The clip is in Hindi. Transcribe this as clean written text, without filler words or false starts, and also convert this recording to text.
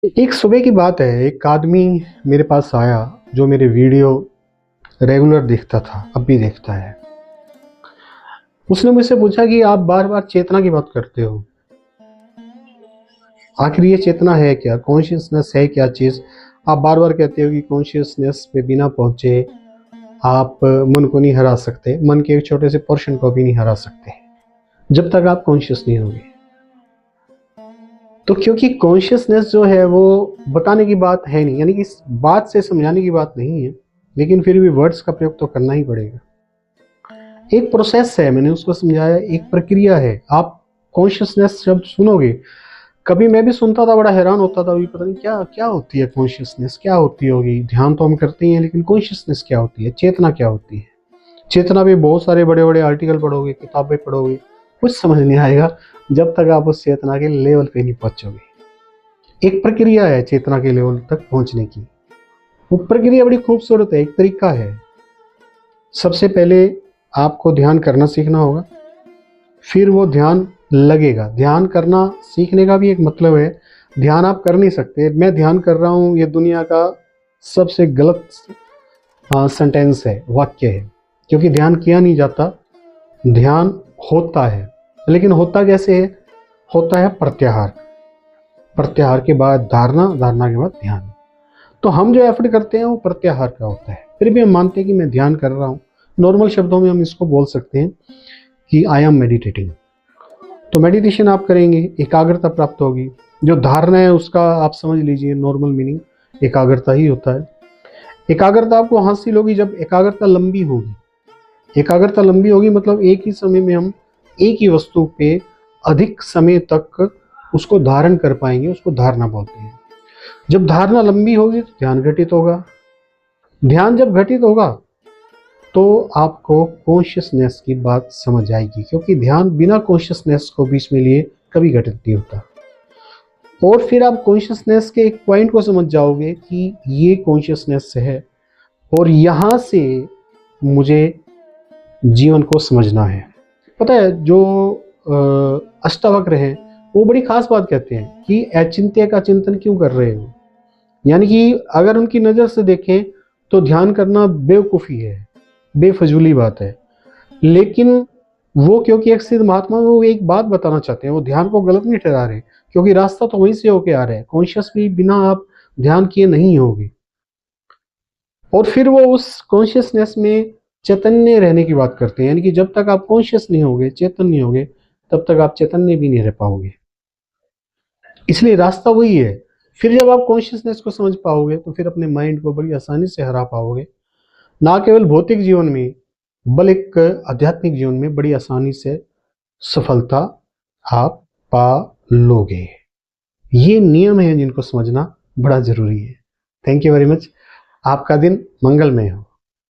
एक सुबह की बात है, एक आदमी मेरे पास आया जो मेरे वीडियो रेगुलर देखता था, अब भी देखता है। उसने मुझसे पूछा कि आप बार बार चेतना की बात करते हो, आखिर ये चेतना है क्या, कॉन्शियसनेस है क्या चीज़? आप बार बार कहते हो कि कॉन्शियसनेस पे बिना पहुंचे आप मन को नहीं हरा सकते, मन के एक छोटे से पोर्शन को भी नहीं हरा सकते जब तक आप कॉन्शियस नहीं होंगे। तो क्योंकि कॉन्शियसनेस जो है वो बताने की बात है नहीं, यानी कि इस बात से समझाने की बात नहीं है, लेकिन फिर भी वर्ड्स का प्रयोग तो करना ही पड़ेगा। एक प्रोसेस है, मैंने उसको समझाया, एक प्रक्रिया है। आप कॉन्शियसनेस शब्द सुनोगे, कभी मैं भी सुनता था, बड़ा हैरान होता था, अभी पता नहीं क्या क्या होती है कॉन्शियसनेस, क्या होती होगी। ध्यान तो हम करते ही हैं, लेकिन कॉन्शियसनेस क्या होती है, चेतना क्या होती है? चेतना पे बहुत सारे बड़े बड़े आर्टिकल पढ़ोगे, किताबें पढ़ोगे, कुछ समझ नहीं आएगा जब तक आप उस चेतना के लेवल पे नहीं पहुंचोगे। एक प्रक्रिया है चेतना के लेवल तक पहुंचने की। वो प्रक्रिया बड़ी खूबसूरत है, एक तरीका है। सबसे पहले आपको ध्यान करना सीखना होगा, फिर वो ध्यान लगेगा। ध्यान करना सीखने का भी एक मतलब है। ध्यान आप कर नहीं सकते, मैं ध्यान कर रहा हूँ, ये दुनिया का सबसे गलत सेंटेंस है, वाक्य है। क्योंकि ध्यान किया नहीं जाता, ध्यान होता है। लेकिन होता कैसे है? होता है प्रत्याहार, प्रत्याहार के बाद धारणा, धारणा के बाद ध्यान। तो हम जो एफर्ट करते हैं वो प्रत्याहार का होता है। फिर भी हम मानते हैं कि मैं ध्यान कर रहा हूँ। नॉर्मल शब्दों में हम इसको बोल सकते हैं कि आई एम मेडिटेटिंग। तो मेडिटेशन आप करेंगे, एकाग्रता प्राप्त होगी। जो धारणा है उसका आप समझ लीजिए नॉर्मल मीनिंग एकाग्रता ही होता है। एकाग्रता आपको हासिल होगी जब एकाग्रता लंबी होगी। एकाग्रता लंबी होगी मतलब एक ही समय में हम एक ही वस्तु पे अधिक समय तक उसको धारण कर पाएंगे, उसको धारणा बोलते हैं। जब धारणा लंबी होगी तो ध्यान घटित होगा। ध्यान जब घटित होगा तो आपको कॉन्शियसनेस की बात समझ आएगी, क्योंकि ध्यान बिना कॉन्शियसनेस को बीच में लिए कभी घटित नहीं होता। और फिर आप कॉन्शियसनेस के एक पॉइंट को समझ जाओगे कि ये कॉन्शियसनेस है और यहाँ से मुझे जीवन को समझना है। पता है जो अष्टावक्र हैं वो बड़ी खास बात कहते हैं कि अचिंत्य का चिंतन क्यों कर रहे हो। यानी कि अगर उनकी नज़र से देखें तो ध्यान करना बेवकूफ़ी है, बेफजूली बात है। लेकिन वो क्योंकि एक सिद्ध महात्मा, वो एक बात बताना चाहते हैं, वो ध्यान को गलत नहीं ठहरा रहे, क्योंकि रास्ता तो वहीं से होके आ रहा है। कॉन्शियस भी बिना आप ध्यान किए नहीं होगे। और फिर वो उस कॉन्शियसनेस में चैतन्य रहने की बात करते हैं, यानी कि जब तक आप कॉन्शियस नहीं होगे, चेतन नहीं होगे, तब तक आप चैतन्य भी नहीं रह पाओगे। इसलिए रास्ता वही है। फिर जब आप कॉन्शियसनेस को समझ पाओगे तो फिर अपने माइंड को बड़ी आसानी से हरा पाओगे, ना केवल भौतिक जीवन में बल्कि आध्यात्मिक जीवन में बड़ी आसानी से सफलता आप पा लोगे। ये नियम है जिनको समझना बड़ा जरूरी है। Thank you very much. आपका दिन मंगलमय हो।